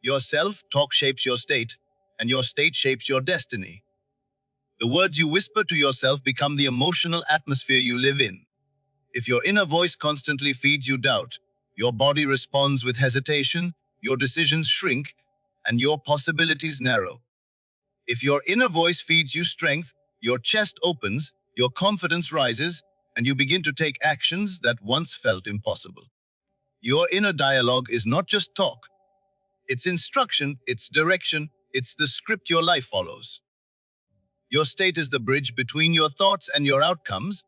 Your self-talk shapes your state, and your state shapes your destiny. The words you whisper to yourself become the emotional atmosphere you live in. If your inner voice constantly feeds you doubt, your body responds with hesitation, your decisions shrink, and your possibilities narrow. If your inner voice feeds you strength, your chest opens, your confidence rises, and you begin to take actions that once felt impossible. Your inner dialogue is not just talk. It's instruction, it's direction, it's the script your life follows. Your state is the bridge between your thoughts and your outcomes.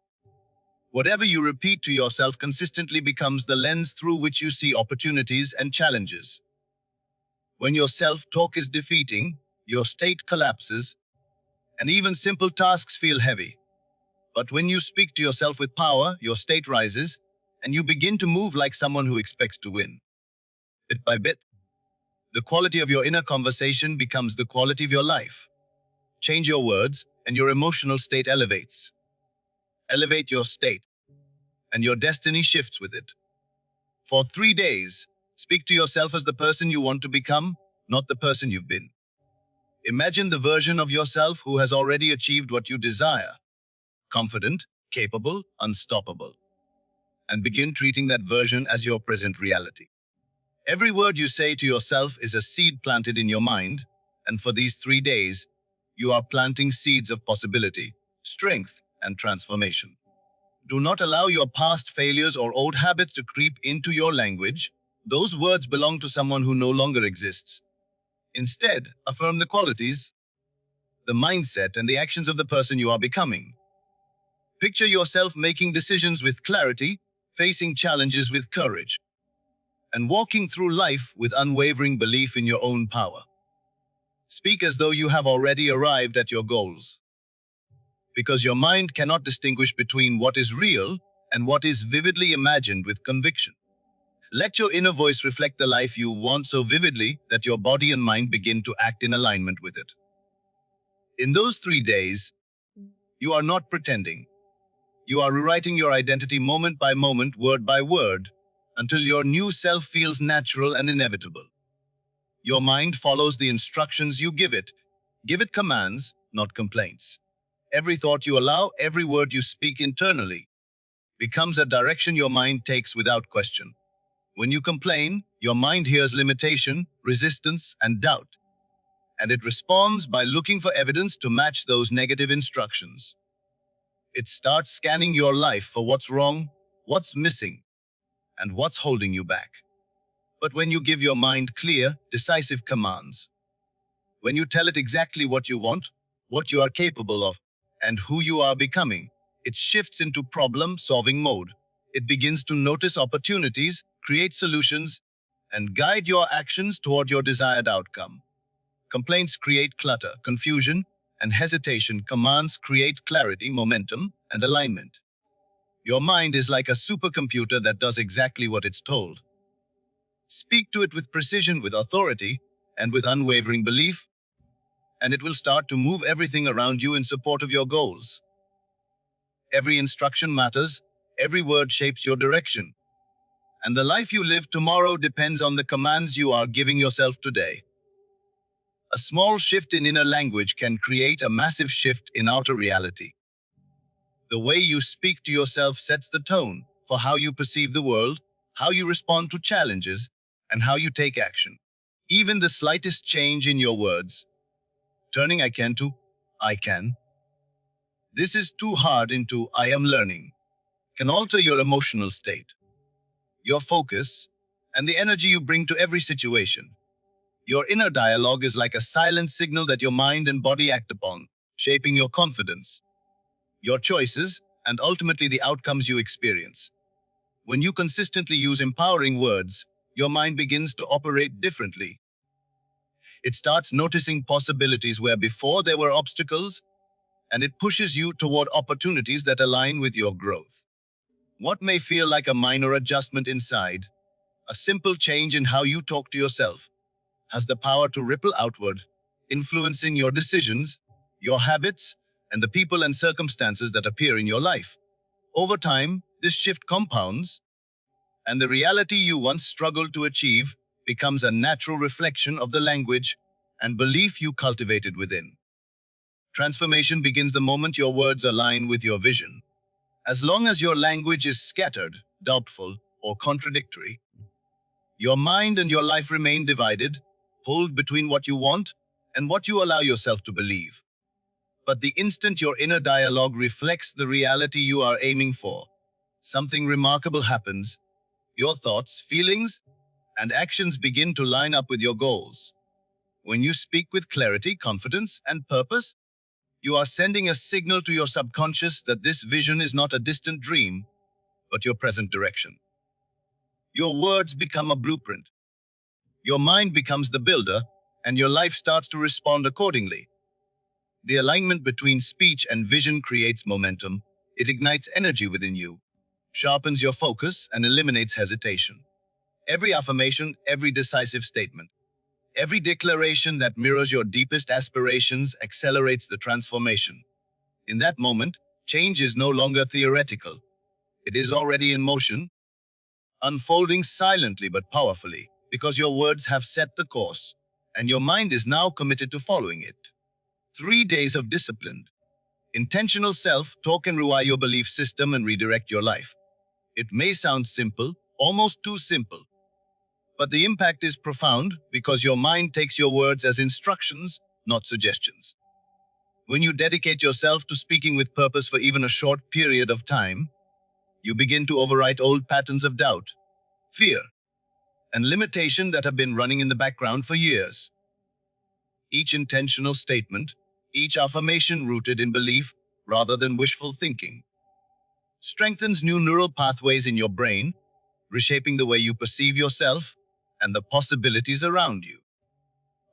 Whatever you repeat to yourself consistently becomes the lens through which you see opportunities and challenges. When your self-talk is defeating, your state collapses, and even simple tasks feel heavy. But when you speak to yourself with power, your state rises, and you begin to move like someone who expects to win. Bit by bit, the quality of your inner conversation becomes the quality of your life. Change your words, and your emotional state elevates. Elevate your state, and your destiny shifts with it. For 3 days, speak to yourself as the person you want to become, not the person you've been. Imagine the version of yourself who has already achieved what you desire. Confident, capable, unstoppable. And begin treating that version as your present reality. Every word you say to yourself is a seed planted in your mind, and for these 3 days, you are planting seeds of possibility, strength, and transformation. Do not allow your past failures or old habits to creep into your language. Those words belong to someone who no longer exists. Instead, affirm the qualities, the mindset, and the actions of the person you are becoming. Picture yourself making decisions with clarity, facing challenges with courage, and walking through life with unwavering belief in your own power. Speak as though you have already arrived at your goals, because your mind cannot distinguish between what is real and what is vividly imagined with conviction. Let your inner voice reflect the life you want so vividly that your body and mind begin to act in alignment with it. In those 3 days, you are not pretending. You are rewriting your identity moment by moment, word by word, until your new self feels natural and inevitable. Your mind follows the instructions you give it. Give it commands, not complaints. Every thought you allow, every word you speak internally, becomes a direction your mind takes without question. When you complain, your mind hears limitation, resistance, and doubt, and it responds by looking for evidence to match those negative instructions. It starts scanning your life for what's wrong, what's missing, and what's holding you back. But when you give your mind clear, decisive commands, when you tell it exactly what you want, what you are capable of, and who you are becoming, it shifts into problem-solving mode. It begins to notice opportunities, create solutions, and guide your actions toward your desired outcome. Complaints create clutter, confusion, and hesitation. Commands create clarity, momentum, and alignment. Your mind is like a supercomputer that does exactly what it's told. Speak to it with precision, with authority, and with unwavering belief, and it will start to move everything around you in support of your goals. Every instruction matters, every word shapes your direction, and the life you live tomorrow depends on the commands you are giving yourself today. A small shift in inner language can create a massive shift in outer reality. The way you speak to yourself sets the tone for how you perceive the world, how you respond to challenges, and how you take action. Even the slightest change in your words, turning "I can" to "I can," "this is too hard" into "I am learning," can alter your emotional state, your focus, and the energy you bring to every situation. Your inner dialogue is like a silent signal that your mind and body act upon, shaping your confidence, your choices, and ultimately the outcomes you experience. When you consistently use empowering words, your mind begins to operate differently. It starts noticing possibilities where before there were obstacles, and it pushes you toward opportunities that align with your growth. What may feel like a minor adjustment inside, a simple change in how you talk to yourself, has the power to ripple outward, influencing your decisions, your habits, and the people and circumstances that appear in your life. Over time, this shift compounds, and the reality you once struggled to achieve becomes a natural reflection of the language and belief you cultivated within. Transformation begins the moment your words align with your vision. As long as your language is scattered, doubtful, or contradictory, your mind and your life remain divided, pulled between what you want and what you allow yourself to believe. But the instant your inner dialogue reflects the reality you are aiming for, something remarkable happens. Your thoughts, feelings, and actions begin to line up with your goals. When you speak with clarity, confidence, and purpose, you are sending a signal to your subconscious that this vision is not a distant dream, but your present direction. Your words become a blueprint. Your mind becomes the builder, and your life starts to respond accordingly. The alignment between speech and vision creates momentum. It ignites energy within you, sharpens your focus, and eliminates hesitation. Every affirmation, every decisive statement, every declaration that mirrors your deepest aspirations accelerates the transformation. In that moment, change is no longer theoretical. It is already in motion, unfolding silently but powerfully, because your words have set the course, and your mind is now committed to following it. 3 days of disciplined, intentional self-talk can rewire your belief system and redirect your life. It may sound simple, almost too simple, but the impact is profound because your mind takes your words as instructions, not suggestions. When you dedicate yourself to speaking with purpose for even a short period of time, you begin to overwrite old patterns of doubt, fear, and limitation that have been running in the background for years. Each intentional statement, each affirmation rooted in belief rather than wishful thinking, strengthens new neural pathways in your brain, reshaping the way you perceive yourself and the possibilities around you.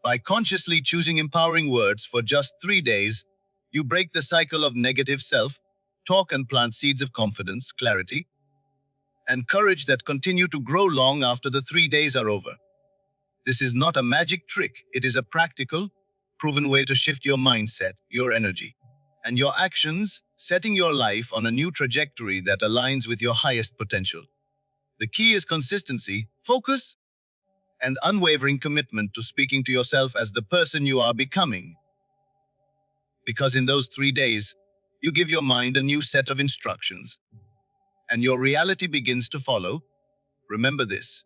By consciously choosing empowering words for just 3 days, you break the cycle of negative self-talk and plant seeds of confidence, clarity, and courage that continue to grow long after the 3 days are over. This is not a magic trick. It is a practical, proven way to shift your mindset, your energy, and your actions, setting your life on a new trajectory that aligns with your highest potential. The key is consistency, focus, and unwavering commitment to speaking to yourself as the person you are becoming. Because in those 3 days, you give your mind a new set of instructions, and your reality begins to follow. Remember this.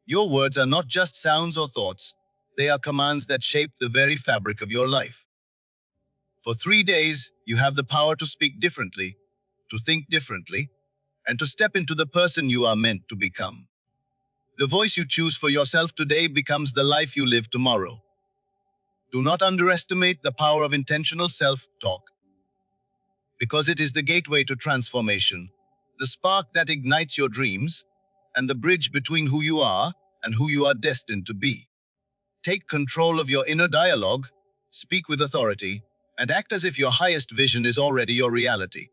Your words are not just sounds or thoughts. They are commands that shape the very fabric of your life. For 3 days, you have the power to speak differently, to think differently, and to step into the person you are meant to become. The voice you choose for yourself today becomes the life you live tomorrow. Do not underestimate the power of intentional self-talk, because it is the gateway to transformation, the spark that ignites your dreams, and the bridge between who you are and who you are destined to be. Take control of your inner dialogue, speak with authority, and act as if your highest vision is already your reality.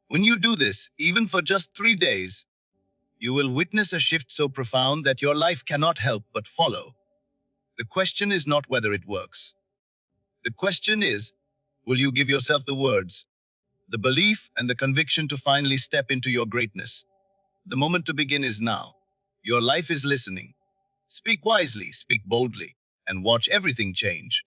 When you do this, even for just 3 days, you will witness a shift so profound that your life cannot help but follow. The question is not whether it works. The question is, will you give yourself the words, the belief, and the conviction to finally step into your greatness? The moment to begin is now. Your life is listening. Speak wisely, speak boldly, and watch everything change.